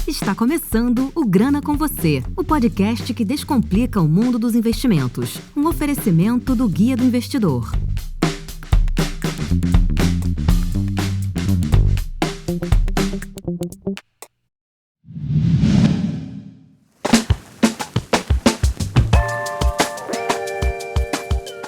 Está começando o Grana com Você, o podcast que descomplica o mundo dos investimentos. Um oferecimento do Guia do Investidor.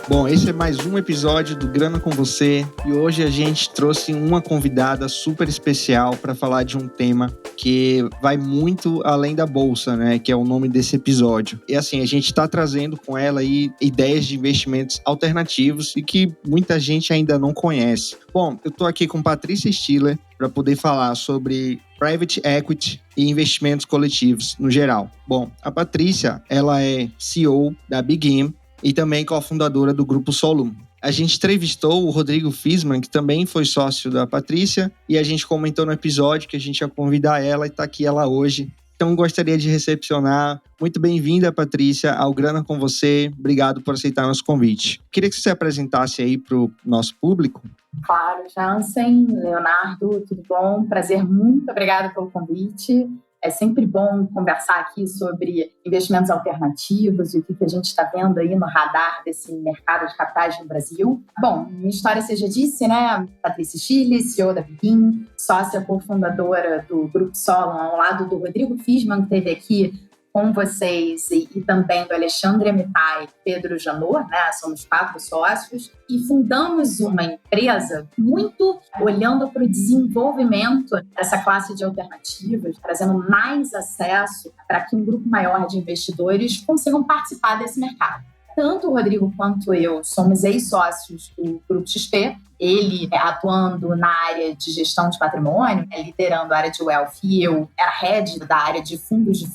Bom, esse é mais um episódio do Grana com Você e hoje a gente trouxe uma convidada super especial para falar de um tema que vai muito além da bolsa, né? Que é o nome desse episódio. E assim, a gente está trazendo com ela aí ideias de investimentos alternativos e que muita gente ainda não conhece. Bom, eu estou aqui com Patrícia Stiller para poder falar sobre Private Equity e investimentos coletivos no geral. Bom, a Patrícia, ela é CEO da Begin e também cofundadora do Grupo Solum. A gente entrevistou o Rodrigo Fiesmann, que também foi sócio da Patrícia, e a gente comentou no episódio que a gente ia convidar ela e está aqui ela hoje. Então, gostaria de recepcionar. Muito bem-vinda, Patrícia, ao Grana com Você. Obrigado por aceitar nosso convite. Queria que você se apresentasse aí para o nosso público. Claro, Jansen, Leonardo, tudo bom? Prazer, muito obrigada pelo convite. É sempre bom conversar aqui sobre investimentos alternativos e o que a gente está vendo aí no radar desse mercado de capitais no Brasil. Bom, minha história você já disse, né? Patrícia Stiller, CEO da Begin, sócia cofundadora do Grupo Solum, ao lado do Rodrigo Fiesmann, que esteve aqui com vocês, e também do Alexandre Amitai e Pedro Janot, né? Somos 4 sócios, e fundamos uma empresa muito olhando para o desenvolvimento dessa classe de alternativas, trazendo mais acesso para que um grupo maior de investidores consigam participar desse mercado. Tanto o Rodrigo quanto eu somos ex-sócios do Grupo XP, ele atuando na área de gestão de patrimônio, liderando a área de wealth, e eu era head da área de fundos,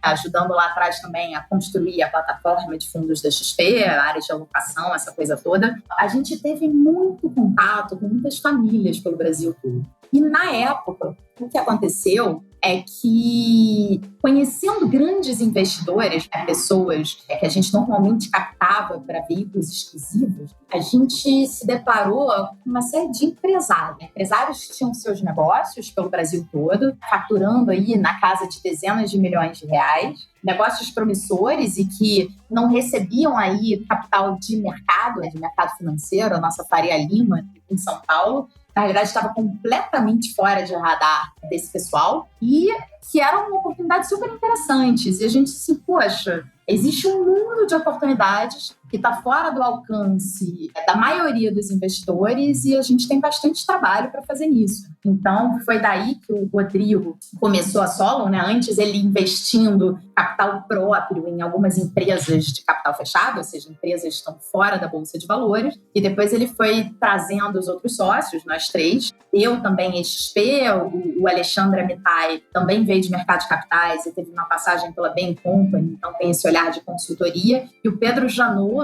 ajudando lá atrás também a construir a plataforma de fundos da XP, a área de alocação, essa coisa toda. A gente teve muito contato com muitas famílias pelo Brasil todo. E na época, o que aconteceu é que, conhecendo grandes investidores, pessoas que a gente normalmente captava para veículos exclusivos, a gente se deparou com uma série de empresários que tinham seus negócios pelo Brasil todo, faturando aí na casa de dezenas de milhões de reais, negócios promissores e que não recebiam aí capital de mercado financeiro, a nossa Faria Lima em São Paulo. Na realidade, estava completamente fora de radar desse pessoal e que eram oportunidades super interessantes. E a gente se, poxa, existe um mundo de oportunidades que está fora do alcance da maioria dos investidores e a gente tem bastante trabalho para fazer nisso. Então, foi daí que o Rodrigo começou a Solum, né? Antes ele investindo capital próprio em algumas empresas de capital fechado, ou seja, empresas que estão fora da Bolsa de Valores, e depois ele foi trazendo os outros sócios, nós 3. Eu também ex-XP, o Alexandre Amitai também veio de mercado de capitais e teve uma passagem pela Bain Company, então tem esse olhar de consultoria. E o Pedro Janot,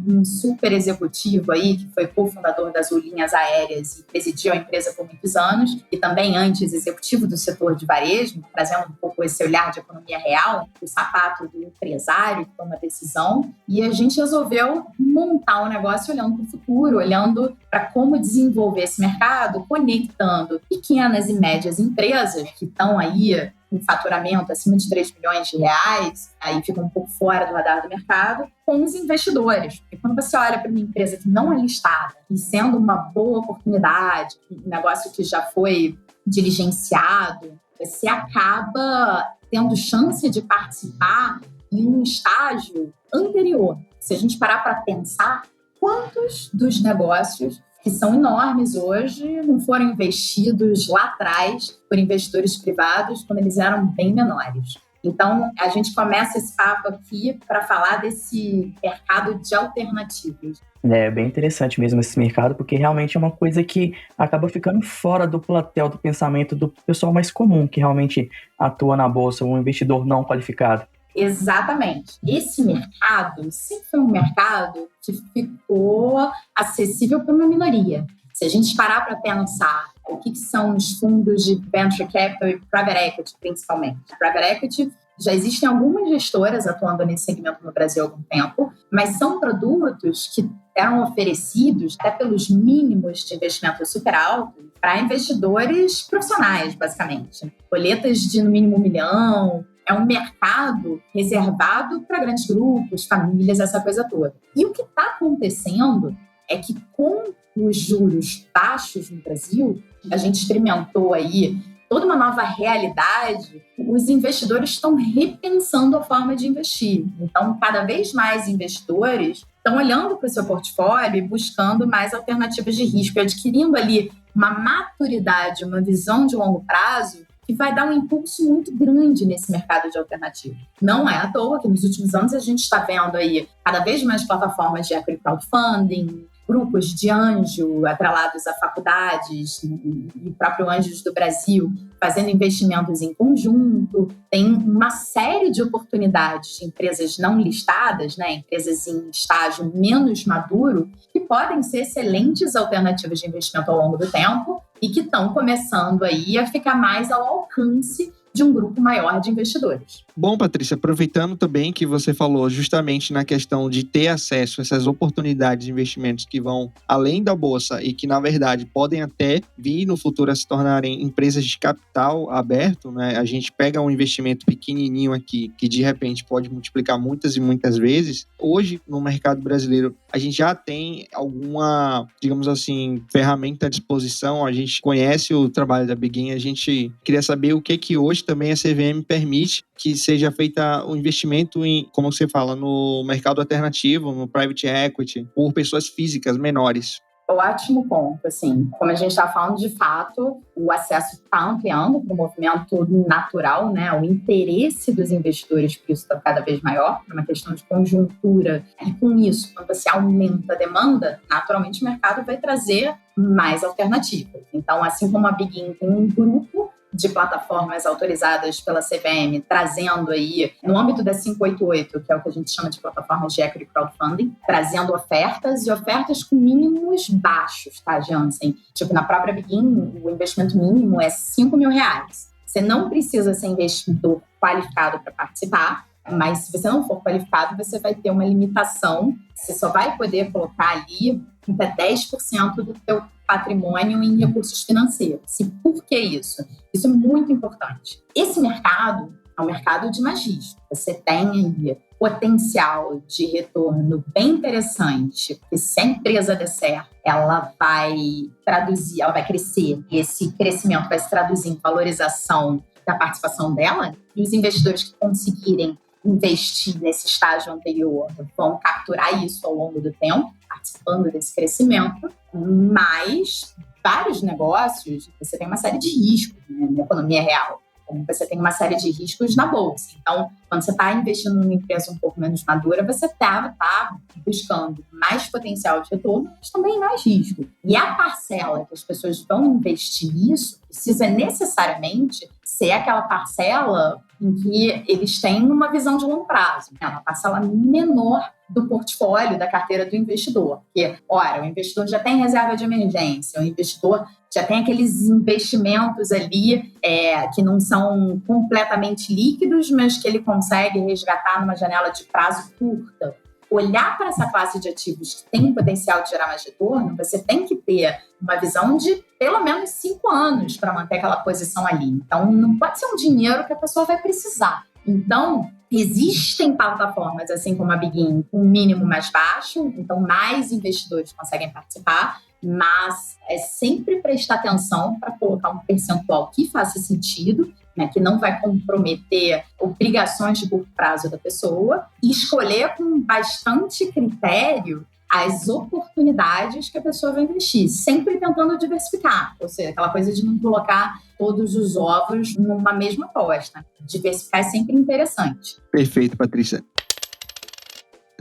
um super executivo aí, que foi cofundador das Linhas Aéreas e presidiu a empresa por muitos anos, e também antes executivo do setor de varejo, trazendo um pouco esse olhar de economia real, o sapato do empresário que toma decisão. E a gente resolveu montar um negócio olhando para o futuro, olhando para como desenvolver esse mercado, conectando pequenas e médias empresas que estão aí com faturamento acima de 3 milhões de reais, aí fica um pouco fora do radar do mercado, com os investidores. Porque quando você olha para uma empresa que não é listada, e sendo uma boa oportunidade, um negócio que já foi diligenciado, você acaba tendo chance de participar em um estágio anterior. Se a gente parar para pensar, quantos dos negócios que são enormes hoje, não foram investidos lá atrás por investidores privados quando eles eram bem menores. Então, a gente começa esse papo aqui para falar desse mercado de alternativas. É bem interessante mesmo esse mercado, porque realmente é uma coisa que acaba ficando fora do platel do pensamento do pessoal mais comum, que realmente atua na bolsa, um investidor não qualificado. Exatamente. Esse mercado sempre foi um mercado que ficou acessível para uma minoria. Se a gente parar para pensar o que são os fundos de venture capital e private equity, principalmente. Private equity, já existem algumas gestoras atuando nesse segmento no Brasil há algum tempo, mas são produtos que eram oferecidos até pelos mínimos de investimento super altos para investidores profissionais, basicamente. Coletas de no mínimo 1 milhão. É um mercado reservado para grandes grupos, famílias, essa coisa toda. E o que está acontecendo é que com os juros baixos no Brasil, a gente experimentou aí toda uma nova realidade, os investidores estão repensando a forma de investir. Então, cada vez mais investidores estão olhando para o seu portfólio e buscando mais alternativas de risco, adquirindo ali uma maturidade, uma visão de longo prazo que vai dar um impulso muito grande nesse mercado de alternativas. Não é à toa que nos últimos anos a gente está vendo aí cada vez mais plataformas de equity crowdfunding, grupos de anjo atrelados a faculdades e o próprio Anjos do Brasil fazendo investimentos em conjunto. Tem uma série de oportunidades de empresas não listadas, né, empresas em estágio menos maduro, que podem ser excelentes alternativas de investimento ao longo do tempo e que estão começando aí a ficar mais ao alcance de um grupo maior de investidores. Bom, Patrícia, aproveitando também que você falou justamente na questão de ter acesso a essas oportunidades de investimentos que vão além da bolsa e que, na verdade, podem até vir no futuro a se tornarem empresas de capital aberto, né? A gente pega um investimento pequenininho aqui que, de repente, pode multiplicar muitas e muitas vezes. Hoje, no mercado brasileiro, a gente já tem alguma, digamos assim, ferramenta à disposição. A gente conhece o trabalho da Begin, a gente queria saber o que hoje também a CVM permite que seja feita o investimento em, como você fala, no mercado alternativo, no private equity, por pessoas físicas menores. Ótimo ponto, assim, como a gente está falando, de fato, o acesso está ampliando para o movimento natural, né? O interesse dos investidores por isso está cada vez maior, é uma questão de conjuntura, e com isso, quando você aumenta a demanda, naturalmente o mercado vai trazer mais alternativas. Então, assim como a Begin tem um grupo de plataformas autorizadas pela CVM, trazendo aí, no âmbito da 588, que é o que a gente chama de plataformas de equity crowdfunding, trazendo ofertas e ofertas com mínimos baixos, tá, Jansen? Tipo, na própria Begin, o investimento mínimo é R$5 mil. Você não precisa ser investidor qualificado para participar, mas se você não for qualificado, você vai ter uma limitação. Você só vai poder colocar ali até 10% do teu patrimônio em recursos financeiros. E por que isso? Isso é muito importante. Esse mercado é um mercado de mais risco. Você tem aí potencial de retorno bem interessante, porque se a empresa der certo, ela vai traduzir, ela vai crescer, e esse crescimento vai se traduzir em valorização da participação dela, e os investidores que conseguirem investir nesse estágio anterior vão capturar isso ao longo do tempo, participando desse crescimento, mas vários negócios, você tem uma série de riscos, né, na economia real, como você tem uma série de riscos na bolsa. Então, quando você está investindo numa empresa um pouco menos madura, você está buscando mais potencial de retorno, mas também mais risco. E a parcela que as pessoas vão investir nisso precisa necessariamente ser aquela parcela em que eles têm uma visão de longo prazo, né? Uma parcela menor do portfólio, da carteira do investidor. Porque, ora, o investidor já tem reserva de emergência, o investidor já tem aqueles investimentos ali que não são completamente líquidos, mas que ele consegue resgatar numa janela de prazo curta. Olhar para essa classe de ativos que tem o potencial de gerar mais retorno, você tem que ter uma visão de pelo menos 5 anos para manter aquela posição ali. Então, não pode ser um dinheiro que a pessoa vai precisar. Então, existem plataformas, assim como a Begin, com um mínimo mais baixo, então mais investidores conseguem participar, mas é sempre prestar atenção para colocar um percentual que faça sentido, né, que não vai comprometer obrigações de curto prazo da pessoa, e escolher com bastante critério as oportunidades que a pessoa vai investir, sempre tentando diversificar, ou seja, aquela coisa de não colocar todos os ovos numa mesma aposta. Diversificar é sempre interessante. Perfeito, Patrícia.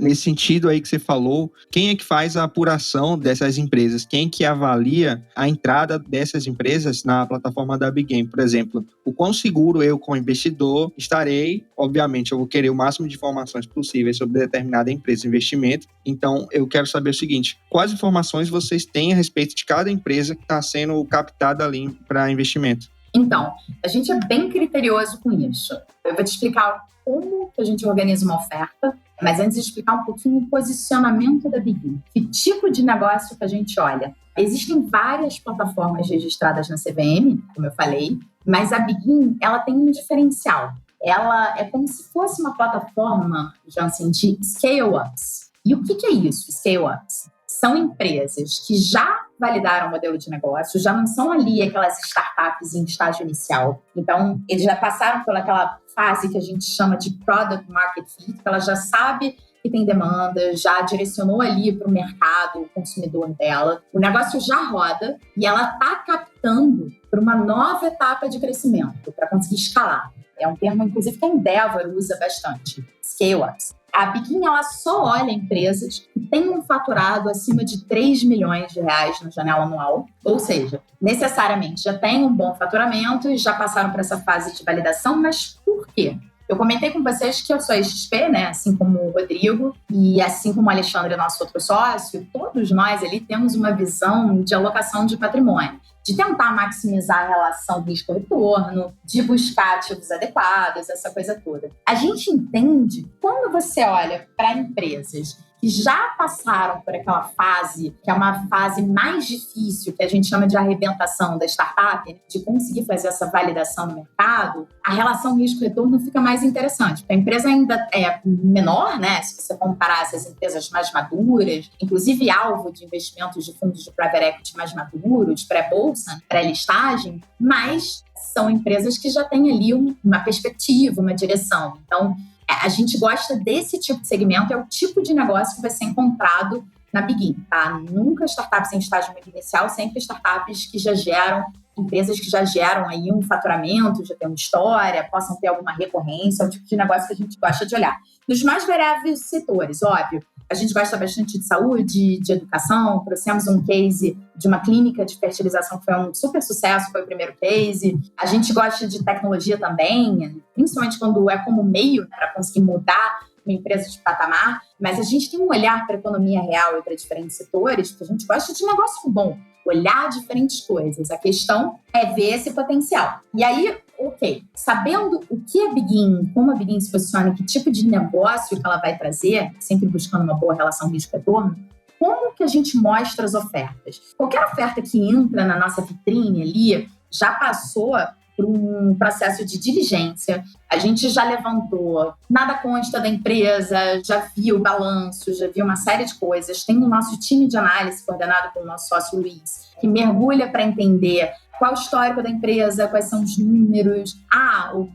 Nesse sentido aí que você falou, quem é que faz a apuração dessas empresas? Quem que avalia a entrada dessas empresas na plataforma da Begin? Por exemplo, o quão seguro eu, como investidor, estarei? Obviamente, eu vou querer o máximo de informações possíveis sobre determinada empresa de investimento. Então, eu quero saber o seguinte, quais informações vocês têm a respeito de cada empresa que está sendo captada ali para investimento? Então, a gente é bem criterioso com isso. Eu vou te explicar como que a gente organiza uma oferta. Mas antes de explicar um pouquinho o posicionamento da Begin, que tipo de negócio que a gente olha? Existem várias plataformas registradas na CVM, como eu falei, mas a Begin, ela tem um diferencial. Ela é como se fosse uma plataforma, Jansen, de scale-ups. E o que é isso, scale-ups? São empresas que já validaram o modelo de negócio, já não são ali aquelas startups em estágio inicial. Então, eles já passaram por aquela fase que a gente chama de product market fit, que ela já sabe que tem demanda, já direcionou ali para o mercado, o consumidor dela. O negócio já roda e ela está captando para uma nova etapa de crescimento, para conseguir escalar. É um termo, inclusive, que a Endeavor usa bastante, scale-ups. A Begin, ela só olha empresas que têm um faturado acima de 3 milhões de reais na janela anual, ou seja, necessariamente já tem um bom faturamento e já passaram por essa fase de validação, mas por quê? Eu comentei com vocês que eu sou XP, né? Assim como o Rodrigo e assim como o Alexandre, nosso outro sócio, todos nós ali temos uma visão de alocação de patrimônio, de tentar maximizar a relação risco-retorno, de buscar ativos adequados, essa coisa toda. A gente entende, quando você olha para empresas que já passaram por aquela fase, que é uma fase mais difícil, que a gente chama de arrebentação da startup, de conseguir fazer essa validação no mercado, a relação risco-retorno fica mais interessante, porque a empresa ainda é menor, né? Se você comparar essas empresas mais maduras, inclusive alvo de investimentos de fundos de private equity mais maduros, pré-bolsa, pré-listagem, mas são empresas que já têm ali uma perspectiva, uma direção. Então, a gente gosta desse tipo de segmento, é o tipo de negócio que vai ser encontrado na Begin, tá? Nunca startups em estágio muito inicial, sempre startups que já geram, empresas que já geram aí um faturamento, já tem uma história, possam ter alguma recorrência, é o tipo de negócio que a gente gosta de olhar. Nos mais variáveis setores, óbvio, a gente gosta bastante de saúde, de educação, trouxemos um case de uma clínica de fertilização que foi um super sucesso, foi o primeiro case. A gente gosta de tecnologia também, principalmente quando é como meio para conseguir mudar uma empresa de patamar, mas a gente tem um olhar para a economia real e para diferentes setores, porque a gente gosta de negócio bom, olhar diferentes coisas. A questão é ver esse potencial. E aí, ok, sabendo o que a Begin, como a Begin se posiciona, que tipo de negócio que ela vai trazer, sempre buscando uma boa relação risco-retorno, como que a gente mostra as ofertas? Qualquer oferta que entra na nossa vitrine ali já passou por um processo de diligência. A gente já levantou, nada consta da empresa, já viu o balanço, já viu uma série de coisas. Tem o nosso time de análise, coordenado pelo nosso sócio Luiz, que mergulha para entender qual o histórico da empresa, quais são os números,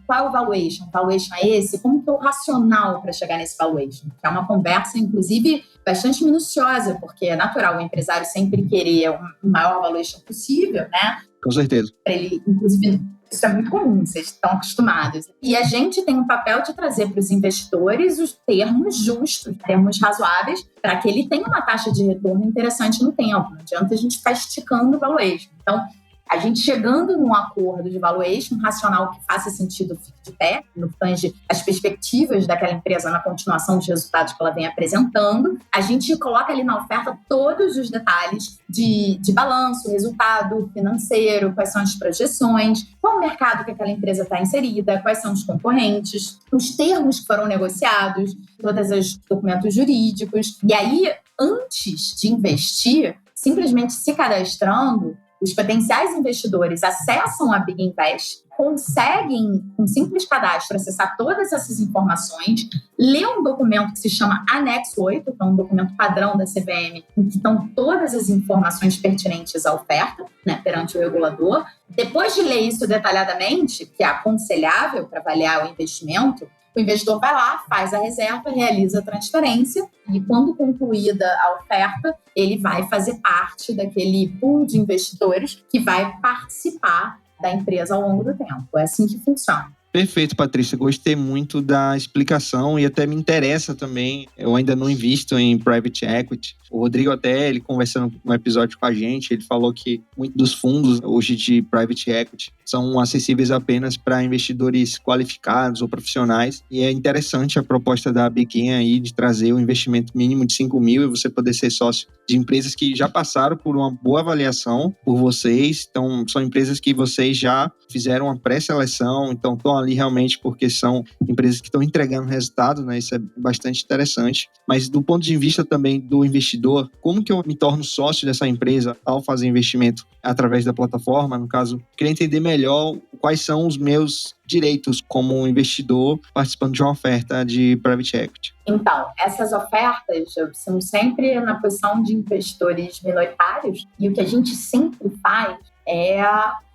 qual é o valuation? O valuation é esse? Como que é o racional para chegar nesse valuation? Que é uma conversa, inclusive, bastante minuciosa, porque é natural o empresário sempre querer o maior valuation possível, né? Com certeza. Para ele, inclusive, isso é muito comum, vocês estão acostumados. E a gente tem o papel de trazer para os investidores os termos justos, termos razoáveis, para que ele tenha uma taxa de retorno interessante no tempo. Não adianta a gente ficar esticando o valuation. Então, a gente chegando num acordo de valuation, um racional que faça sentido, fique de pé, no que tange as perspectivas daquela empresa na continuação dos resultados que ela vem apresentando, a gente coloca ali na oferta todos os detalhes de balanço, resultado financeiro, quais são as projeções, qual o mercado que aquela empresa está inserida, quais são os concorrentes, os termos que foram negociados, todos os documentos jurídicos. E aí, antes de investir, simplesmente se cadastrando, os potenciais investidores acessam a Begin Invest, conseguem, com um simples cadastro, acessar todas essas informações, ler um documento que se chama Anexo 8, que é um documento padrão da CVM, em que estão todas as informações pertinentes à oferta, né, perante o regulador. Depois de ler isso detalhadamente, que é aconselhável para avaliar o investimento, o investidor vai lá, faz a reserva, realiza a transferência e, quando concluída a oferta, ele vai fazer parte daquele pool de investidores que vai participar da empresa ao longo do tempo. É assim que funciona. Perfeito, Patrícia. Gostei muito da explicação e até me interessa também. Eu ainda não invisto em private equity. O Rodrigo até, ele conversando no episódio com a gente, ele falou que muitos dos fundos hoje de private equity são acessíveis apenas para investidores qualificados ou profissionais. E é interessante a proposta da Begin aí de trazer um investimento mínimo de 5 mil e você poder ser sócio de empresas que já passaram por uma boa avaliação por vocês. Então, são empresas que vocês já fizeram uma pré-seleção, então estão ali realmente porque são empresas que estão entregando resultado, né? Isso é bastante interessante. Mas do ponto de vista também do investidor, como que eu me torno sócio dessa empresa ao fazer investimento através da plataforma? No caso, queria entender melhor quais são os meus direitos como investidor participando de uma oferta de private equity. Então, essas ofertas são sempre na posição de investidores minoritários e o que a gente sempre faz é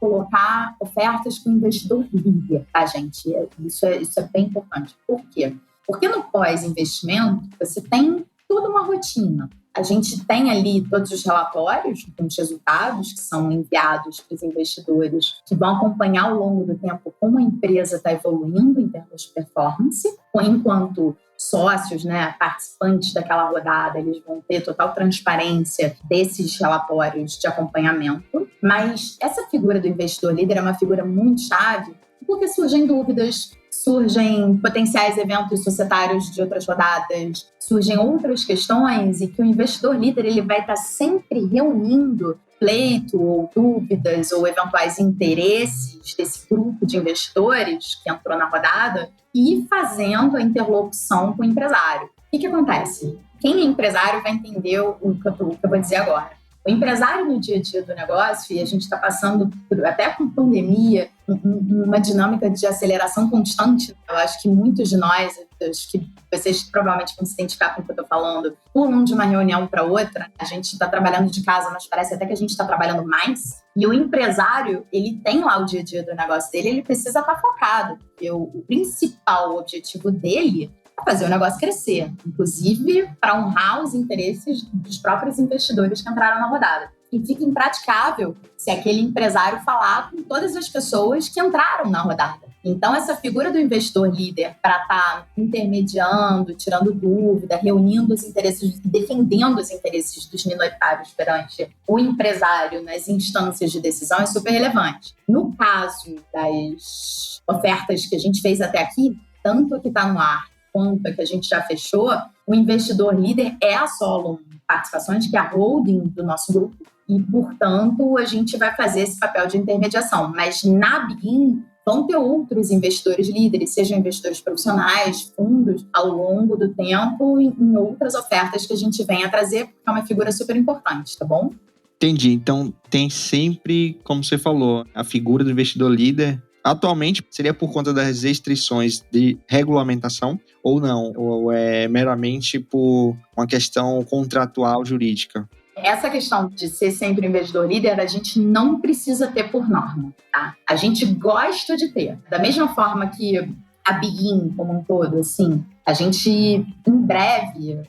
colocar ofertas com o investidor líder, tá, gente? Isso é bem importante. Por quê? Porque no pós-investimento você tem toda uma rotina. A gente tem ali todos os relatórios com os resultados que são enviados para os investidores que vão acompanhar ao longo do tempo como a empresa está evoluindo em termos de performance, enquanto sócios, né, participantes daquela rodada, eles vão ter total transparência desses relatórios de acompanhamento. Mas essa figura do investidor líder é uma figura muito chave porque surgem dúvidas, surgem potenciais eventos societários de outras rodadas, surgem outras questões e que o investidor líder ele vai estar sempre reunindo pleito ou dúvidas ou eventuais interesses desse grupo de investidores que entrou na rodada e fazendo a interlocução com o empresário. O que acontece? Quem é empresário vai entender o que eu vou dizer agora. O empresário no dia a dia do negócio, e a gente está passando, até com pandemia, uma dinâmica de aceleração constante. Eu acho que muitos de nós, acho que vocês provavelmente vão se identificar com o que eu estou falando, pulam de uma reunião para outra. A gente está trabalhando de casa, mas parece até que a gente está trabalhando mais. E o empresário, ele tem lá o dia a dia do negócio dele, ele precisa estar focado. Porque o principal objetivo dele fazer o negócio crescer, inclusive para honrar os interesses dos próprios investidores que entraram na rodada. E fica impraticável se aquele empresário falar com todas as pessoas que entraram na rodada. Então, essa figura do investidor líder para estar intermediando, tirando dúvida, reunindo os interesses, defendendo os interesses dos minoritários perante o empresário nas instâncias de decisão é super relevante. No caso das ofertas que a gente fez até aqui, tanto a que está no ar quanto a que a gente já fechou, o investidor líder é a Solon Participações, que é a holding do nosso grupo, e, portanto, a gente vai fazer esse papel de intermediação. Mas na Begin vão ter outros investidores líderes, sejam investidores profissionais, fundos, ao longo do tempo, em outras ofertas que a gente vem a trazer, porque é uma figura super importante, tá bom? Entendi. Então, tem sempre, como você falou, a figura do investidor líder. Atualmente, seria por conta das restrições de regulamentação ou não? Ou é meramente por uma questão contratual jurídica? Essa questão de ser sempre investidor líder, a gente não precisa ter por norma, tá? A gente gosta de ter. Da mesma forma que a Begin, como um todo, assim, a gente, em breve,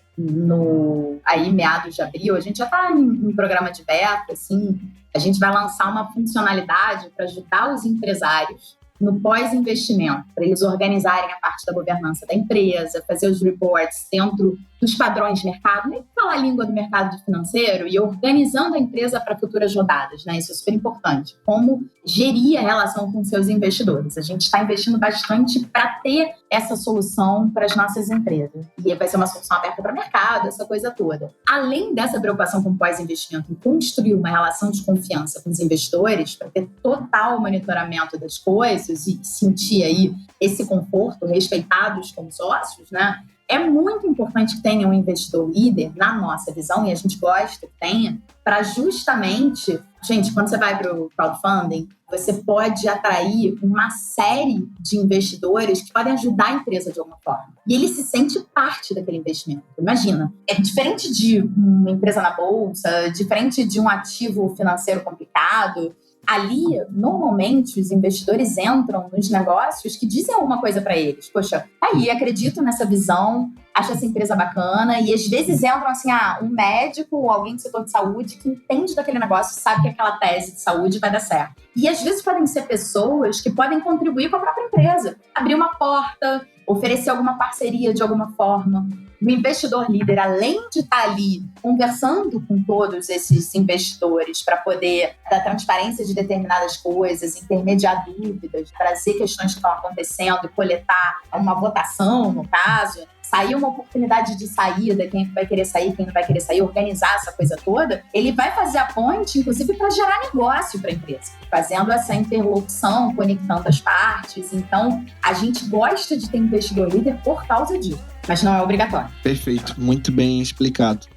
aí meados de abril, a gente já está em programa de beta, assim, a gente vai lançar uma funcionalidade para ajudar os empresários no pós-investimento, para eles organizarem a parte da governança da empresa, fazer os reports dentro dos padrões de mercado, nem falar a língua do mercado financeiro e organizando a empresa para futuras rodadas, né? Isso é super importante. Como gerir a relação com seus investidores. A gente está investindo bastante para ter essa solução para as nossas empresas. E vai ser uma solução aberta para o mercado, essa coisa toda. Além dessa preocupação com o pós-investimento em construir uma relação de confiança com os investidores, para ter total monitoramento das coisas e sentir aí esse conforto, respeitados como sócios, né? É muito importante que tenha um investidor líder, na nossa visão, e a gente gosta que tenha, para justamente... Gente, quando você vai para o crowdfunding, você pode atrair uma série de investidores que podem ajudar a empresa de alguma forma. E ele se sente parte daquele investimento. Imagina, é diferente de uma empresa na bolsa, diferente de um ativo financeiro complicado. Ali, normalmente, os investidores entram nos negócios que dizem alguma coisa para eles. Poxa, aí, acredito nessa visão, acho essa empresa bacana. E, às vezes, entram assim, um médico ou alguém do setor de saúde que entende daquele negócio, sabe que aquela tese de saúde vai dar certo. E, às vezes, podem ser pessoas que podem contribuir com a própria empresa. Abrir uma porta, oferecer alguma parceria de alguma forma. O investidor líder, além de estar ali conversando com todos esses investidores para poder dar transparência de determinadas coisas, intermediar dúvidas, trazer questões que estão acontecendo, coletar uma votação, no caso, sair uma oportunidade de saída, quem vai querer sair, quem não vai querer sair, organizar essa coisa toda, ele vai fazer a ponte, inclusive, para gerar negócio para a empresa, fazendo essa interlocução, conectando as partes. Então, a gente gosta de ter investidor líder por causa disso, mas não é obrigatório. Perfeito, muito bem explicado.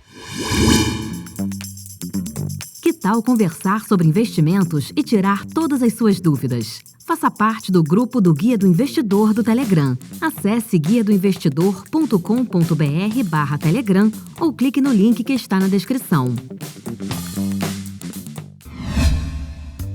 Que tal conversar sobre investimentos e tirar todas as suas dúvidas? Faça parte do grupo do Guia do Investidor do Telegram. Acesse guiadoinvestidor.com.br/Telegram ou clique no link que está na descrição.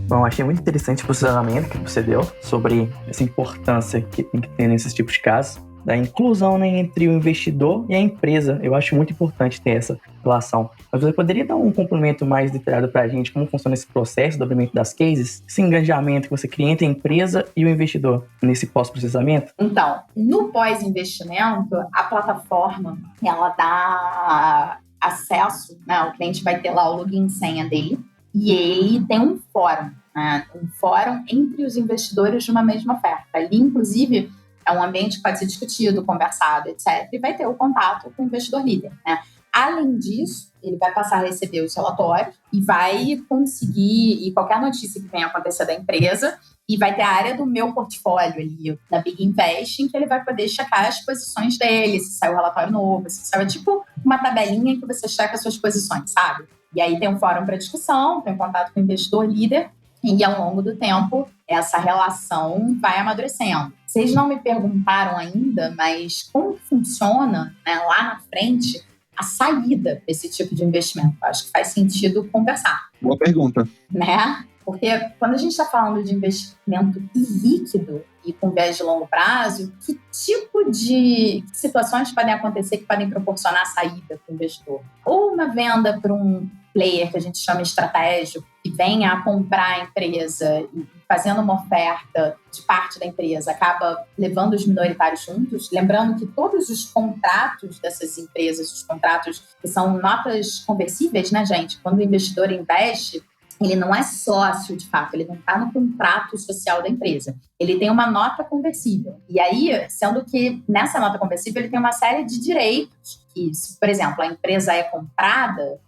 Bom, achei muito interessante o posicionamento que você deu sobre essa importância que tem que ter nesses tipos de casos, da inclusão, né, entre o investidor e a empresa. Eu acho muito importante ter essa relação. Mas você poderia dar um complemento mais detalhado para a gente, como funciona esse processo do abrimento das cases, esse engajamento que você cria entre a empresa e o investidor nesse pós-processamento? Então, no pós-investimento, a plataforma, ela dá acesso, né, o cliente vai ter lá o login e senha dele, e ele tem um fórum, né, um fórum entre os investidores de uma mesma oferta. Ali, inclusive, é um ambiente que pode ser discutido, conversado, etc. E vai ter o contato com o investidor líder, né? Além disso, ele vai passar a receber os relatórios e vai conseguir, e qualquer notícia que venha acontecer da empresa, e vai ter a área do meu portfólio ali, da Big Invest, em que ele vai poder checar as posições dele, se sai o relatório novo, se sai, tipo uma tabelinha em que você checa as suas posições, sabe? E aí tem um fórum para discussão, tem um contato com o investidor líder, e ao longo do tempo, essa relação vai amadurecendo. Vocês não me perguntaram ainda, mas como funciona, né, lá na frente a saída desse tipo de investimento? Acho que faz sentido conversar. Boa pergunta. Né? Porque quando a gente está falando de investimento ilíquido e com viés de longo prazo, que tipo de situações podem acontecer que podem proporcionar saída para o investidor? Ou uma venda para um player que a gente chama estratégico, que venha a comprar a empresa e fazendo uma oferta de parte da empresa, acaba levando os minoritários juntos. Lembrando que todos os contratos dessas empresas, os contratos que são notas conversíveis, né, gente? Quando o investidor investe, ele não é sócio, de fato, ele não está no contrato social da empresa. Ele tem uma nota conversível. E aí, sendo que nessa nota conversível ele tem uma série de direitos que, se, por exemplo, a empresa é comprada,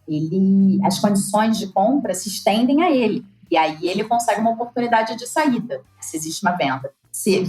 as condições de compra se estendem a ele. E aí ele consegue uma oportunidade de saída, se existe uma venda.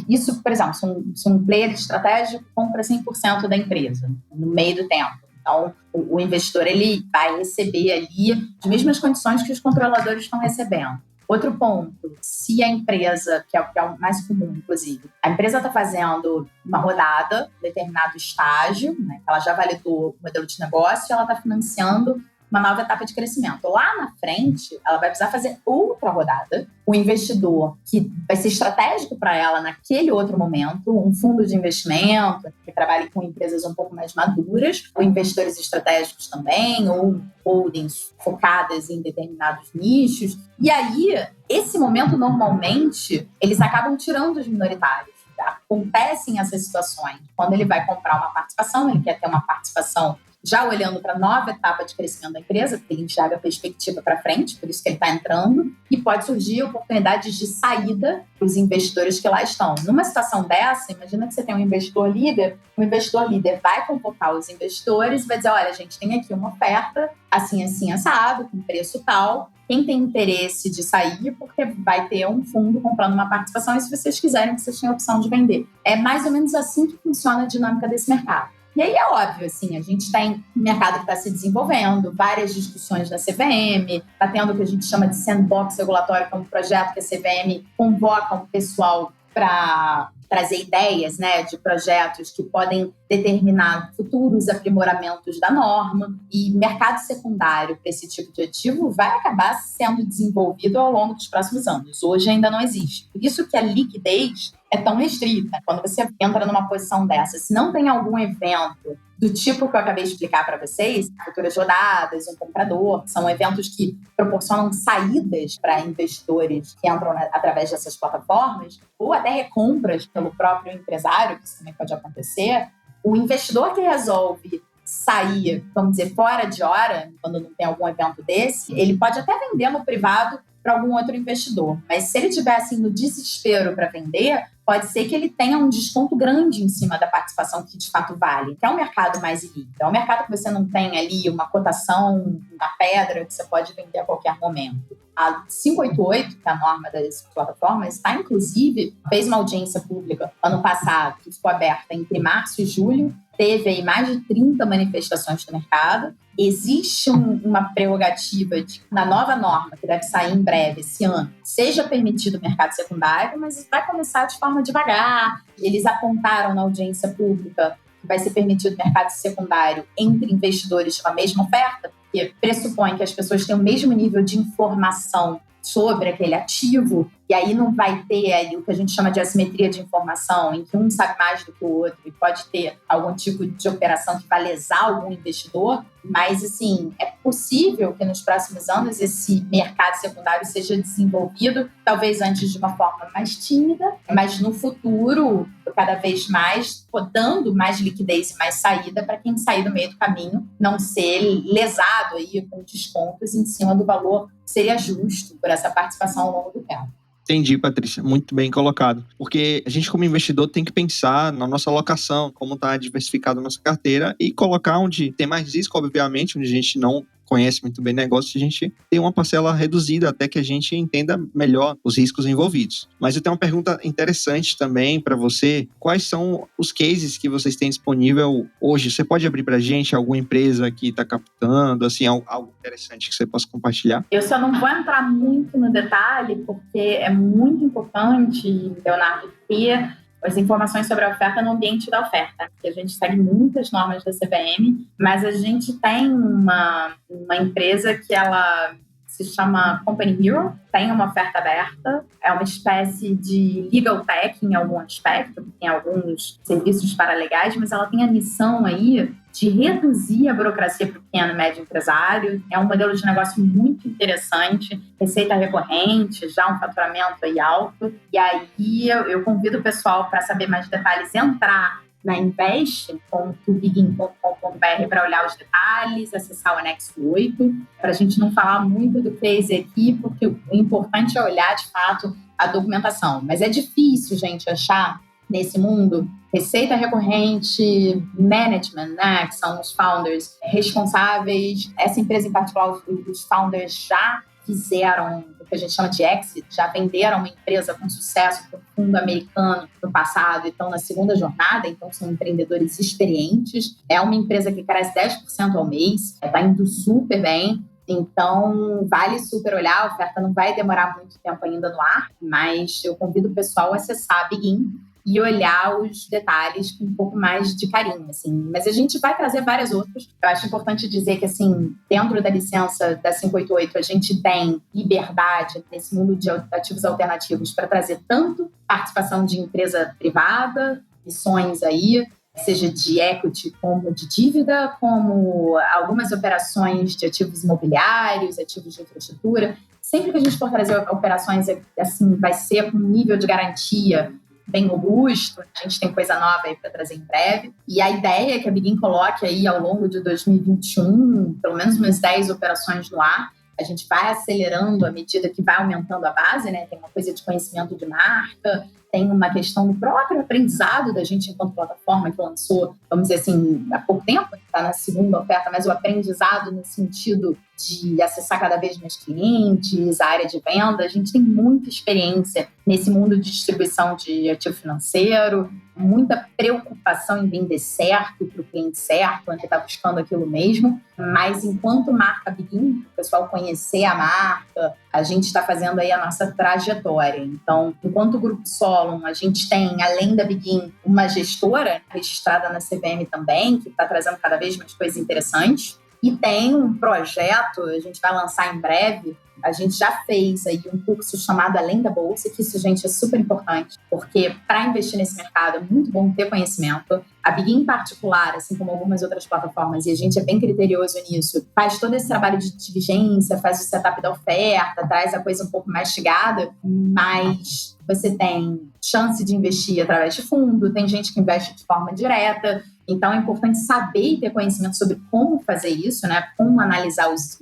Isso, por exemplo, se um player estratégico compra 100% da empresa no meio do tempo. Então, o investidor ele vai receber ali as mesmas condições que os controladores estão recebendo. Outro ponto, se a empresa, que é o mais comum, inclusive, a empresa está fazendo uma rodada, determinado estágio, né, que ela já validou o modelo de negócio, e ela está financiando uma nova etapa de crescimento. Lá na frente, ela vai precisar fazer outra rodada. O investidor, que vai ser estratégico para ela naquele outro momento, um fundo de investimento que trabalhe com empresas um pouco mais maduras, ou investidores estratégicos também, ou holdings focadas em determinados nichos. E aí, esse momento, normalmente, eles acabam tirando os minoritários. Acontecem essas situações. Quando ele vai comprar uma participação, ele quer ter uma participação já olhando para a nova etapa de crescimento da empresa, porque ele enxerga a perspectiva para frente, por isso que ele está entrando, e pode surgir oportunidades de saída para os investidores que lá estão. Numa situação dessa, imagina que você tem um investidor líder, o investidor líder vai convocar os investidores e vai dizer, olha, a gente tem aqui uma oferta, assim, assim, assado, com preço tal, quem tem interesse de sair, porque vai ter um fundo comprando uma participação, e se vocês quiserem, vocês têm a opção de vender. É mais ou menos assim que funciona a dinâmica desse mercado. E aí é óbvio, assim, a gente tem um mercado que está se desenvolvendo, várias discussões da CVM, está tendo o que a gente chama de sandbox regulatório, que é um projeto que a CVM convoca um pessoal para trazer ideias, né, de projetos que podem determinar futuros aprimoramentos da norma, e mercado secundário para esse tipo de ativo vai acabar sendo desenvolvido ao longo dos próximos anos. Hoje ainda não existe. Por isso que a liquidez é tão restrita. Quando você entra numa posição dessa, se não tem algum evento do tipo que eu acabei de explicar para vocês, futuras rodadas, um comprador, são eventos que proporcionam saídas para investidores que entram através dessas plataformas, ou até recompras pelo próprio empresário, que isso também pode acontecer. O investidor que resolve sair, vamos dizer, fora de hora, quando não tem algum evento desse, ele pode até vender no privado para algum outro investidor. Mas se ele estiver assim, no desespero para vender, pode ser que ele tenha um desconto grande em cima da participação que de fato vale, que é um mercado mais ilíquido. É um mercado que você não tem ali uma cotação na pedra que você pode vender a qualquer momento. A 588, que é a norma das plataformas, está, inclusive, fez uma audiência pública ano passado, que ficou aberta entre março e julho, teve aí mais de 30 manifestações do mercado. Existe uma prerrogativa de, na nova norma, que deve sair em breve esse ano, seja permitido o mercado secundário, mas vai começar de forma devagar. Eles apontaram na audiência pública que vai ser permitido o mercado secundário entre investidores com a mesma oferta, que pressupõe que as pessoas têm o mesmo nível de informação sobre aquele ativo, e aí não vai ter aí o que a gente chama de assimetria de informação, em que um sabe mais do que o outro e pode ter algum tipo de operação que vai lesar algum investidor, mas, assim, é possível que nos próximos anos esse mercado secundário seja desenvolvido, talvez antes de uma forma mais tímida, mas no futuro, cada vez mais, dando mais liquidez e mais saída para quem sair do meio do caminho, não ser lesado aí com descontos em cima do valor que seria justo por essa participação ao longo do tempo. Entendi, Patrícia. Muito bem colocado. Porque a gente, como investidor, tem que pensar na nossa alocação, como está diversificada a nossa carteira e colocar onde tem mais risco, obviamente, onde a gente não conhece muito bem negócio, a gente tem uma parcela reduzida até que a gente entenda melhor os riscos envolvidos. Mas eu tenho uma pergunta interessante também para você. Quais são os cases que vocês têm disponível hoje? Você pode abrir para a gente alguma empresa que está captando, assim, algo interessante que você possa compartilhar? Eu só não vou entrar muito no detalhe, porque é muito importante, Leonardo, ter as informações sobre a oferta no ambiente da oferta, porque a gente segue muitas normas da CVM, mas a gente tem uma empresa que ela se chama Company Hero, tem uma oferta aberta, é uma espécie de legal tech em algum aspecto, tem alguns serviços paralegais, mas ela tem a missão aí de reduzir a burocracia para o pequeno e médio empresário. É um modelo de negócio muito interessante, receita recorrente, já um faturamento aí alto. E aí eu convido o pessoal para saber mais detalhes, entrar na invest.begin.com.br para olhar os detalhes, acessar o anexo 8, para a gente não falar muito do case aqui, porque o importante é olhar, de fato, a documentação. Mas é difícil, gente, achar nesse mundo receita recorrente, management, né, que são os founders responsáveis. Essa empresa em particular, os founders já fizeram o que a gente chama de exit, já venderam uma empresa com sucesso para o fundo americano no passado e estão na segunda jornada, então são empreendedores experientes. É uma empresa que cresce 10% ao mês, está indo super bem. Então, vale super olhar, a oferta não vai demorar muito tempo ainda no ar, mas eu convido o pessoal a acessar a Begin e olhar os detalhes com um pouco mais de carinho, assim. Mas a gente vai trazer várias outras. Eu acho importante dizer que, assim, dentro da licença da 588, a gente tem liberdade nesse mundo de ativos alternativos para trazer tanto participação de empresa privada, missões aí, seja de equity como de dívida, como algumas operações de ativos imobiliários, ativos de infraestrutura. Sempre que a gente for trazer operações, assim, vai ser com um nível de garantia bem robusto, a gente tem coisa nova aí para trazer em breve. E a ideia é que a Begin coloque aí ao longo de 2021, pelo menos umas 10 operações no ar. A gente vai acelerando à medida que vai aumentando a base, né? Tem uma coisa de conhecimento de marca, tem uma questão do próprio aprendizado da gente enquanto plataforma que lançou, vamos dizer assim, há pouco tempo, está na segunda oferta, mas o aprendizado no sentido de acessar cada vez mais clientes, a área de venda. A gente tem muita experiência nesse mundo de distribuição de ativo financeiro, muita preocupação em vender certo para o cliente certo, que está buscando aquilo mesmo. Mas enquanto marca Begin, o pessoal conhecer a marca, a gente está fazendo aí a nossa trajetória. Então, enquanto Grupo Solon, a gente tem, além da Begin, uma gestora registrada na CVM também, que está trazendo cada vez mais coisas interessantes. E tem um projeto, a gente vai lançar em breve, A gente já fez aí um curso chamado Além da Bolsa, que isso, gente, é super importante, porque para investir nesse mercado é muito bom ter conhecimento. A Begin, em particular, assim como algumas outras plataformas, e a gente é bem criterioso nisso, faz todo esse trabalho de diligência, faz o setup da oferta, traz a coisa um pouco mais chegada, mas você tem chance de investir através de fundo, tem gente que investe de forma direta. Então, é importante saber e ter conhecimento sobre como fazer isso, né? Como analisar os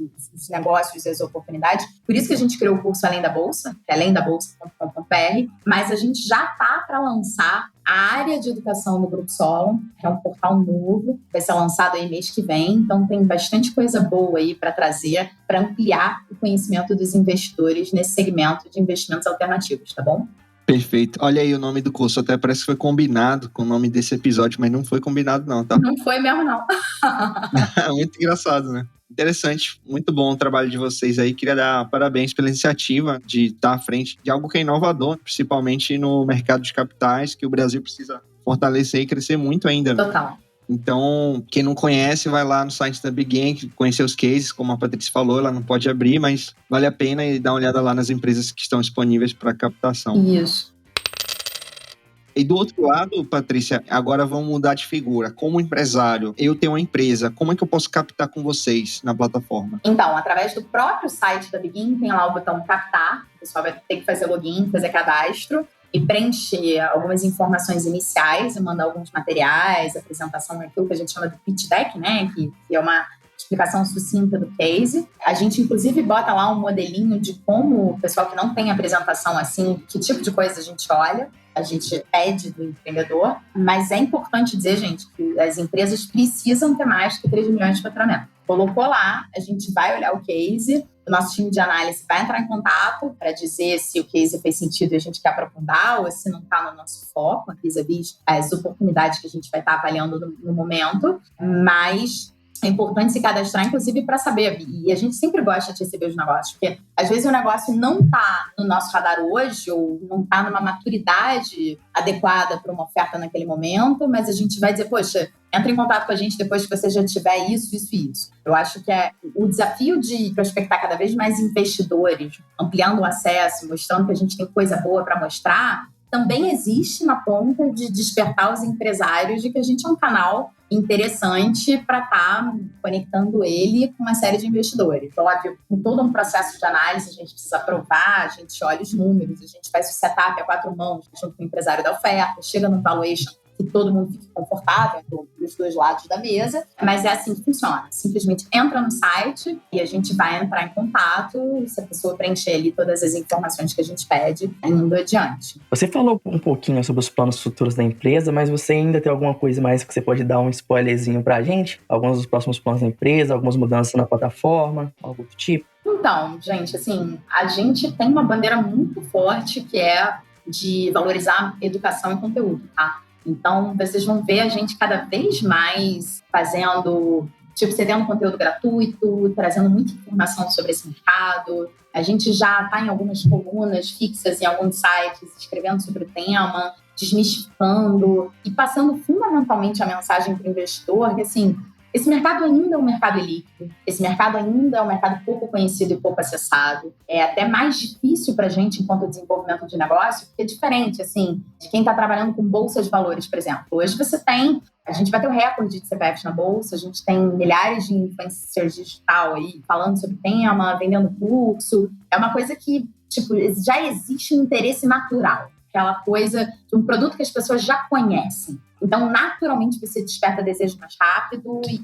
negócios e as oportunidades. Por isso que a gente criou o curso Além da Bolsa, que é alemdabolsa.com.br, mas a gente já está para lançar a área de educação do Grupo Solon, que é um portal novo, vai ser lançado aí mês que vem. Então, tem bastante coisa boa aí para trazer, para ampliar o conhecimento dos investidores nesse segmento de investimentos alternativos, tá bom? Perfeito. Olha aí o nome do curso, até parece que foi combinado com o nome desse episódio, mas não foi combinado não, tá? Não foi mesmo, não. Muito engraçado, né? Interessante, muito bom o trabalho de vocês aí. Queria dar parabéns pela iniciativa de estar à frente de algo que é inovador, principalmente no mercado de capitais, que o Brasil precisa fortalecer e crescer muito ainda, né? Total. Então, quem não conhece, vai lá no site da Begin, conhecer os cases, como a Patrícia falou, ela não pode abrir, mas vale a pena e dar uma olhada lá nas empresas que estão disponíveis para captação. Isso. E do outro lado, Patrícia, agora vamos mudar de figura. Como empresário, eu tenho uma empresa, como é que eu posso captar com vocês na plataforma? Então, através do próprio site da Begin, tem lá o botão captar, o pessoal vai ter que fazer login, fazer cadastro, e preencher algumas informações iniciais, e mandar alguns materiais, apresentação, aquilo que a gente chama de pitch deck, né? Que é uma explicação sucinta do case. A gente, inclusive, bota lá um modelinho de como o pessoal que não tem apresentação assim, que tipo de coisa a gente olha, a gente pede do empreendedor. Mas é importante dizer, gente, que as empresas precisam ter mais que 3 milhões de faturamento. Colocou lá, a gente vai olhar o case, o nosso time de análise vai entrar em contato para dizer se o case fez sentido e a gente quer aprofundar ou se não está no nosso foco, vis-à-vis as oportunidades que a gente vai estar avaliando no momento. Mas é importante se cadastrar, inclusive, para saber. E a gente sempre gosta de receber os negócios, porque às vezes o negócio não está no nosso radar hoje ou não está numa maturidade adequada para uma oferta naquele momento, mas a gente vai dizer, poxa, entra em contato com a gente depois que você já tiver isso, isso e isso. Eu acho que é o desafio de prospectar cada vez mais investidores, ampliando o acesso, mostrando que a gente tem coisa boa para mostrar, também existe na ponta de despertar os empresários de que a gente é um canal interessante para estar conectando ele com uma série de investidores. Óbvio, com todo um processo de análise, a gente precisa aprovar, a gente olha os números, a gente faz o setup a 4 mãos, junto com o empresário da oferta, chega num valuation que todo mundo fique confortável dos dois lados da mesa, mas é assim que funciona. Simplesmente entra no site e a gente vai entrar em contato, se a pessoa preencher ali todas as informações que a gente pede, indo adiante. Você falou um pouquinho sobre os planos futuros da empresa, mas você ainda tem alguma coisa mais que você pode dar um spoilerzinho pra gente? Alguns dos próximos planos da empresa, algumas mudanças na plataforma, algo do tipo? Então, gente, assim, a gente tem uma bandeira muito forte que é de valorizar educação e conteúdo, tá? Então, vocês vão ver a gente cada vez mais fazendo, cedendo conteúdo gratuito, trazendo muita informação sobre esse mercado. A gente já está em algumas colunas fixas em alguns sites, escrevendo sobre o tema, desmistificando e passando fundamentalmente a mensagem para o investidor que, assim, esse mercado ainda é um mercado líquido, esse mercado ainda é um mercado pouco conhecido e pouco acessado. É até mais difícil para a gente, enquanto desenvolvimento de negócio, porque é diferente, assim, de quem está trabalhando com bolsa de valores, por exemplo. Hoje a gente vai ter o recorde de CPFs na bolsa, a gente tem milhares de influencers digital aí falando sobre o tema, vendendo curso. É uma coisa que, já existe um interesse natural. Aquela coisa de um produto que as pessoas já conhecem. Então, naturalmente, você desperta desejo mais rápido e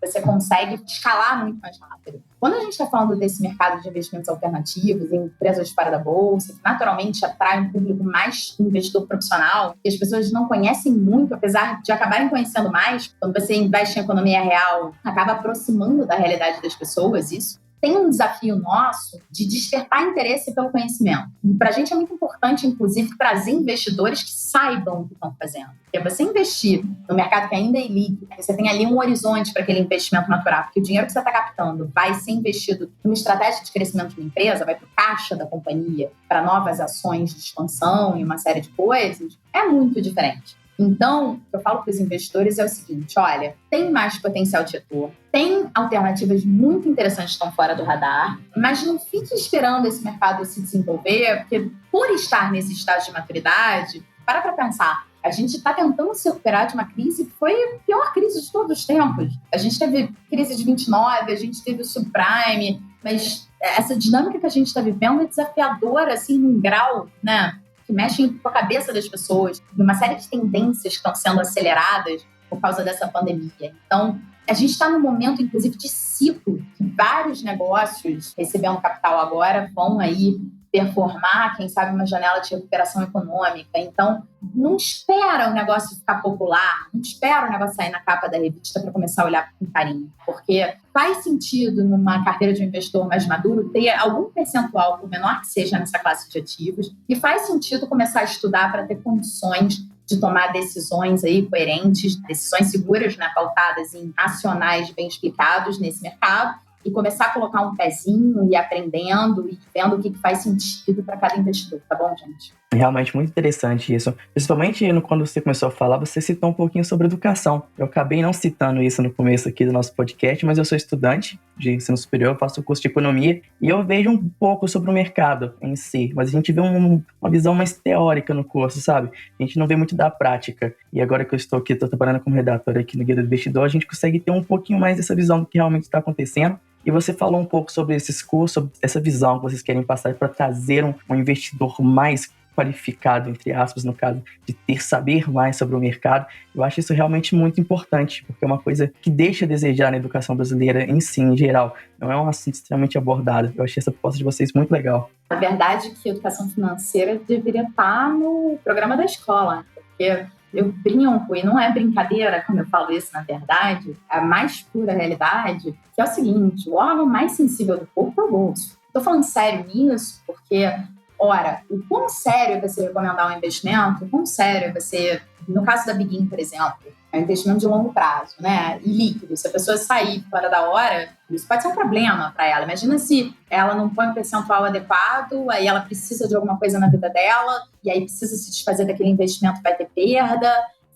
você consegue escalar muito mais rápido. Quando a gente está falando desse mercado de investimentos alternativos, em empresas fora da bolsa, que naturalmente atrai um público mais investidor profissional, que as pessoas não conhecem muito, apesar de acabarem conhecendo mais, quando você investe em economia real, acaba aproximando da realidade das pessoas isso. Tem um desafio nosso de despertar interesse pelo conhecimento. E para a gente é muito importante, inclusive, trazer investidores que saibam o que estão fazendo. Porque você investir no mercado que ainda é líquido, você tem ali um horizonte para aquele investimento natural, porque o dinheiro que você está captando vai ser investido numa estratégia de crescimento de uma empresa, vai para o caixa da companhia, para novas ações de expansão e uma série de coisas, é muito diferente. Então, o que eu falo para os investidores é o seguinte, olha, tem mais potencial de retorno, tem alternativas muito interessantes que estão fora do radar, mas não fique esperando esse mercado se desenvolver, porque por estar nesse estágio de maturidade, para pensar, a gente está tentando se recuperar de uma crise que foi a pior crise de todos os tempos. A gente teve crise de 29, a gente teve o subprime, mas essa dinâmica que a gente está vivendo é desafiadora, assim, num grau, né, que mexe com a cabeça das pessoas, de uma série de tendências que estão sendo aceleradas por causa dessa pandemia. Então, a gente está num momento, inclusive, de ciclo, que vários negócios recebendo capital agora vão aí performar, quem sabe, uma janela de recuperação econômica. Então, não espera o negócio ficar popular, não espera o negócio sair na capa da revista para começar a olhar com carinho, porque faz sentido, numa carteira de um investidor mais maduro, ter algum percentual, por menor que seja, nessa classe de ativos, e faz sentido começar a estudar para ter condições de tomar decisões aí coerentes, decisões seguras, né, pautadas em racionais bem explicados nesse mercado, e começar a colocar um pezinho e aprendendo e vendo o que faz sentido para cada investidor, tá bom, gente? Realmente muito interessante isso. Principalmente quando você começou a falar, você citou um pouquinho sobre educação. Eu acabei não citando isso no começo aqui do nosso podcast, mas eu sou estudante de ensino superior, eu faço o curso de economia e eu vejo um pouco sobre o mercado em si, mas a gente vê uma visão mais teórica no curso, sabe? A gente não vê muito da prática. E agora que eu estou aqui, estou trabalhando como redator aqui no Guia do Investidor, a gente consegue ter um pouquinho mais dessa visão do que realmente está acontecendo. E você falou um pouco sobre esses cursos, sobre essa visão que vocês querem passar para trazer um investidor mais qualificado, entre aspas, no caso, de saber mais sobre o mercado. Eu acho isso realmente muito importante, porque é uma coisa que deixa a desejar na educação brasileira em si, em geral. Não é um assunto extremamente abordado. Eu achei essa proposta de vocês muito legal. Na verdade, que a educação financeira deveria estar no programa da escola, porque eu brinco, e não é brincadeira quando eu falo isso, na verdade, é a mais pura realidade, que é o seguinte, o órgão mais sensível do corpo é o bolso. Estou falando sério nisso, porque, ora, o quão sério é você recomendar um investimento, o quão sério é você, no caso da Begin, por exemplo, é um investimento de longo prazo, né, e líquido. Se a pessoa sair fora da hora, isso pode ser um problema para ela. Imagina se ela não põe um percentual adequado, aí ela precisa de alguma coisa na vida dela, e aí precisa se desfazer daquele investimento, vai ter perda,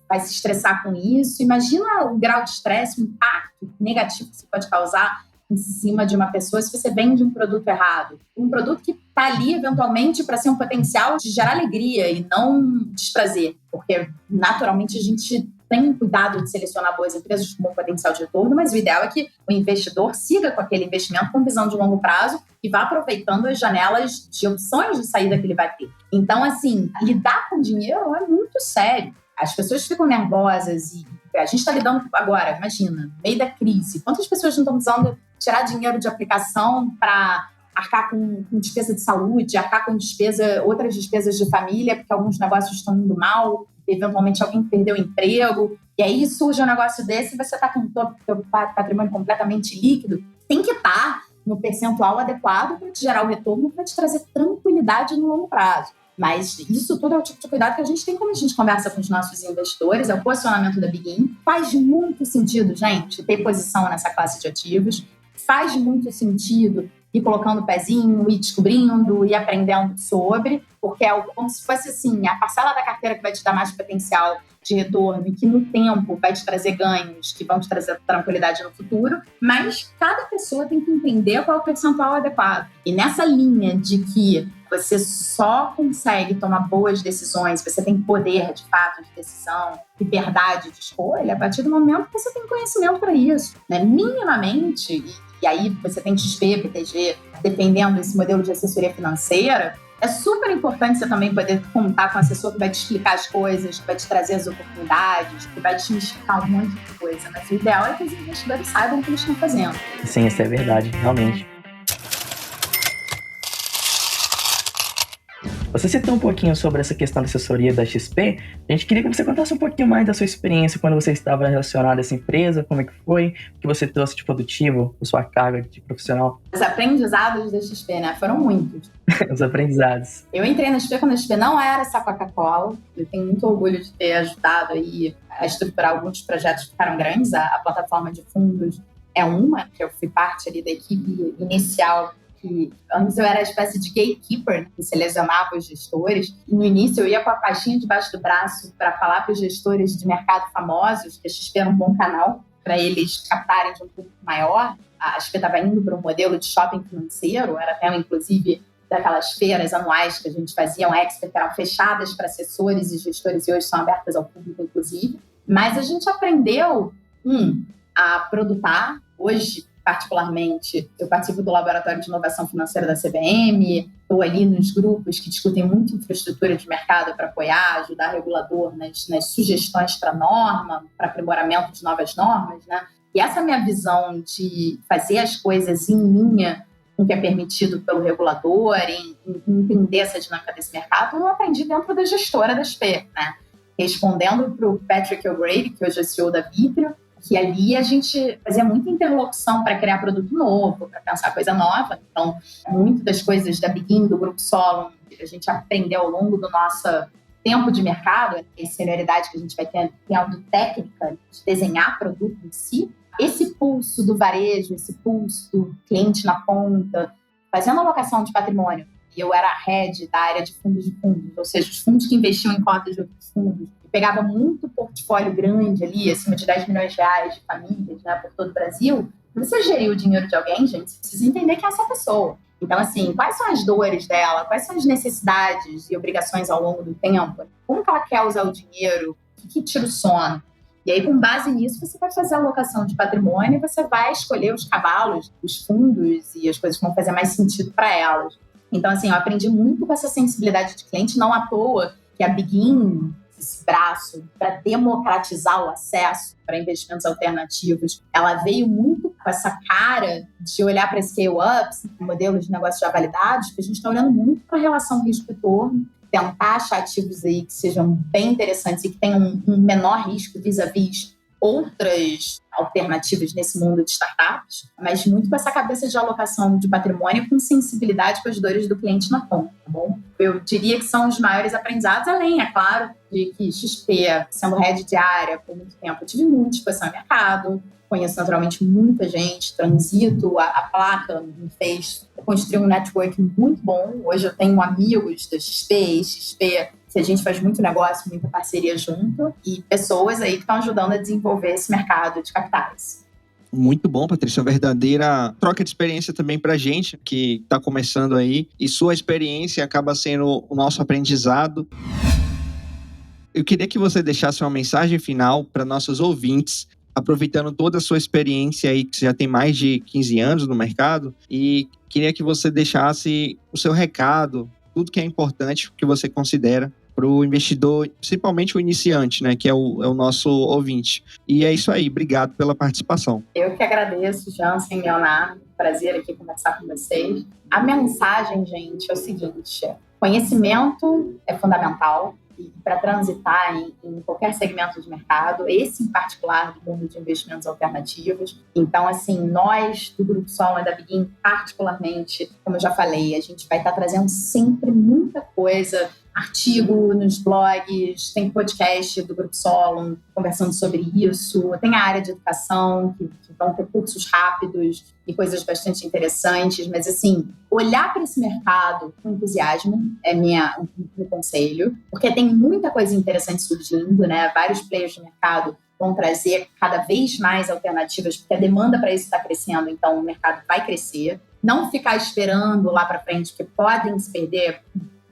vai se estressar com isso. Imagina o grau de estresse, o impacto negativo que isso pode causar em cima de uma pessoa se você vende um produto errado. Um produto que está ali, eventualmente, para ser um potencial de gerar alegria e não desprazer. Porque, naturalmente, a gente tem um cuidado de selecionar boas empresas com bom potencial de retorno, mas o ideal é que o investidor siga com aquele investimento com visão de longo prazo e vá aproveitando as janelas de opções de saída que ele vai ter. Então, assim, lidar com dinheiro é muito sério. As pessoas ficam nervosas e a gente está lidando agora, imagina, no meio da crise. Quantas pessoas não estão precisando tirar dinheiro de aplicação para arcar com despesa de saúde, arcar com outras despesas de família, porque alguns negócios estão indo mal, eventualmente alguém perdeu o emprego, e aí surge um negócio desse e você está com o seu patrimônio completamente líquido. Tem que estar no percentual adequado para te gerar o retorno, para te trazer tranquilidade no longo prazo. Mas isso tudo é o tipo de cuidado que a gente tem quando a gente conversa com os nossos investidores, é o posicionamento da Begin. Faz muito sentido, gente, ter posição nessa classe de ativos. Faz muito sentido ir colocando o pezinho, ir descobrindo, ir aprendendo sobre, porque é como se fosse assim, a parcela da carteira que vai te dar mais potencial de retorno e que no tempo vai te trazer ganhos, que vão te trazer tranquilidade no futuro, mas cada pessoa tem que entender qual é o percentual adequado. E nessa linha de que você só consegue tomar boas decisões, você tem poder de fato de decisão, liberdade de escolha, a partir do momento que você tem conhecimento para isso, né? Minimamente, e aí você tem XP, BTG, dependendo desse modelo de assessoria financeira, é super importante você também poder contar com um assessor que vai te explicar as coisas, que vai te trazer as oportunidades, que vai te explicar um monte de coisa. Mas o ideal é que os investidores saibam o que eles estão fazendo. Sim, isso é verdade, realmente. Você citou um pouquinho sobre essa questão da assessoria da XP. A gente queria que você contasse um pouquinho mais da sua experiência quando você estava relacionado a essa empresa, como é que foi, o que você trouxe de produtivo, a sua carga de profissional. Os aprendizados da XP, né? Foram muitos. Os aprendizados. Eu entrei na XP quando a XP não era essa Coca-Cola. Eu tenho muito orgulho de ter ajudado aí a estruturar alguns projetos que ficaram grandes. A plataforma de fundos é uma, que eu fui parte ali da equipe inicial que antes eu era uma espécie de gatekeeper, que selecionava os gestores. E no início eu ia com a pastinha debaixo do braço para falar para os gestores de mercado famosos que a XP era um bom canal para eles captarem de um público maior. A XP estava indo para um modelo de shopping financeiro, era até inclusive daquelas feiras anuais que a gente fazia, expert, que eram fechadas para assessores e gestores e hoje são abertas ao público, inclusive. Mas a gente aprendeu, a produtar. Hoje, particularmente, eu participo do Laboratório de Inovação Financeira da CVM, estou ali nos grupos que discutem muito infraestrutura de mercado para apoiar, ajudar o regulador nas sugestões para norma, para aprimoramento de novas normas, né? E essa minha visão de fazer as coisas em linha com o que é permitido pelo regulador, em entender essa dinâmica desse mercado, eu aprendi dentro da gestora da XP, né? Respondendo para o Patrick O'Grady, que hoje é CEO da Vitrio, que ali a gente fazia muita interlocução para criar produto novo, para pensar coisa nova. Então, muito das coisas da Begin, do Grupo Solon, a gente aprendeu ao longo do nosso tempo de mercado, a senioridade que a gente vai tendo técnica de desenhar produto em si. Esse pulso do varejo, esse pulso do cliente na ponta, fazendo alocação de patrimônio. E eu era head da área de fundos, ou seja, os fundos que investiam em cotas de outros fundos. Eu pegava muito portfólio grande ali, acima de 10 milhões de reais de famílias, né, por todo o Brasil. Para você gerir o dinheiro de alguém, gente, você precisa entender quem é essa pessoa. Então, assim, quais são as dores dela? Quais são as necessidades e obrigações ao longo do tempo? Como que ela quer usar o dinheiro? O que tira o sono? E aí, com base nisso, você vai fazer a alocação de patrimônio e você vai escolher os cavalos, os fundos e as coisas que vão fazer mais sentido para elas. Então, assim, eu aprendi muito com essa sensibilidade de cliente, não à toa que a Begin, esse braço para democratizar o acesso para investimentos alternativos, ela veio muito com essa cara de olhar para scale-ups, modelos de negócios já validados, que a gente está olhando muito para a relação risco-retorno, tentar achar ativos aí que sejam bem interessantes e que tenham um menor risco vis-à-vis outras alternativas nesse mundo de startups, mas muito com essa cabeça de alocação de patrimônio com sensibilidade com as dores do cliente na ponta, tá bom? Eu diria que são os maiores aprendizados, além, é claro, de que XP, sendo head de área por muito tempo, eu tive muita exposição ao mercado, conheço naturalmente muita gente, transito, a placa me fez construir um network muito bom. Hoje eu tenho amigos da XP, que a gente faz muito negócio, muita parceria junto, e pessoas aí que estão ajudando a desenvolver esse mercado de capitais. Muito bom, Patrícia. Uma verdadeira troca de experiência também para a gente que está começando aí. E sua experiência acaba sendo o nosso aprendizado. Eu queria que você deixasse uma mensagem final para nossos ouvintes, aproveitando toda a sua experiência aí, que você já tem mais de 15 anos no mercado, e queria que você deixasse o seu recado, tudo que é importante que você considera para o investidor, principalmente o iniciante, né, que é o nosso ouvinte. E é isso aí, obrigado pela participação. Eu que agradeço, Jansen, Leonardo, prazer aqui conversar com vocês. A mensagem, gente, é o seguinte: conhecimento é fundamental para transitar em qualquer segmento de mercado, esse em particular do mundo de investimentos alternativos. Então, assim, nós do Grupo Solon e da Begin, particularmente, como eu já falei, a gente vai estar trazendo sempre muita coisa, artigo nos blogs, tem podcast do Grupo Solon conversando sobre isso, tem a área de educação, que vão ter cursos rápidos e coisas bastante interessantes, mas assim, olhar para esse mercado com entusiasmo é meu conselho, porque tem muita coisa interessante surgindo, né? Vários players de mercado vão trazer cada vez mais alternativas, porque a demanda para isso está crescendo, então o mercado vai crescer. Não ficar esperando lá para frente, que podem se perder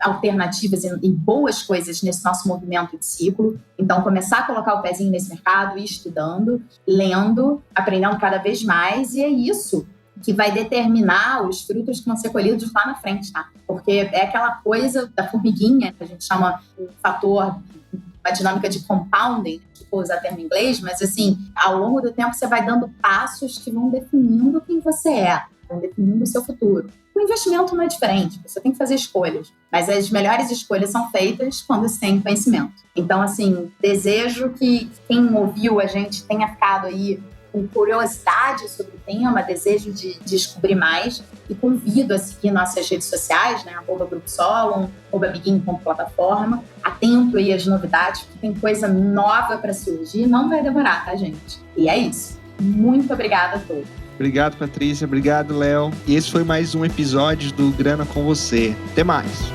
alternativas e boas coisas nesse nosso movimento de ciclo. Então, começar a colocar o pezinho nesse mercado, ir estudando, lendo, aprendendo cada vez mais, e é isso que vai determinar os frutos que vão ser colhidos lá na frente, tá? Porque é aquela coisa da formiguinha, que a gente chama um fator, uma dinâmica de compounding, que vou usar termo em inglês, mas assim, ao longo do tempo você vai dando passos que vão definindo quem você é, vão definindo o seu futuro. O investimento não é diferente, você tem que fazer escolhas, mas as melhores escolhas são feitas quando se tem conhecimento. Então, assim, desejo que quem ouviu a gente tenha ficado aí com curiosidade sobre o tema, desejo de descobrir mais, e convido a seguir nossas redes sociais, né, @Grupo Solon, @Begin.plataforma, atento aí às novidades, porque tem coisa nova para surgir, não vai demorar, tá, gente? E é isso. Muito obrigada a todos. Obrigado, Patrícia. Obrigado, Léo. E esse foi mais um episódio do Grana com Você. Até mais.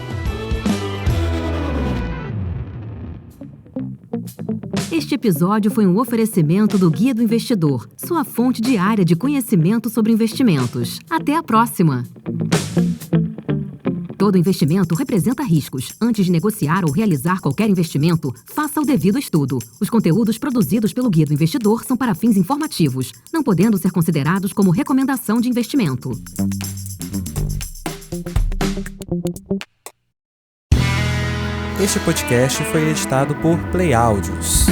Este episódio foi um oferecimento do Guia do Investidor, sua fonte diária de conhecimento sobre investimentos. Até a próxima! Todo investimento representa riscos. Antes de negociar ou realizar qualquer investimento, faça o devido estudo. Os conteúdos produzidos pelo Guia do Investidor são para fins informativos, não podendo ser considerados como recomendação de investimento. Este podcast foi editado por Play Áudios.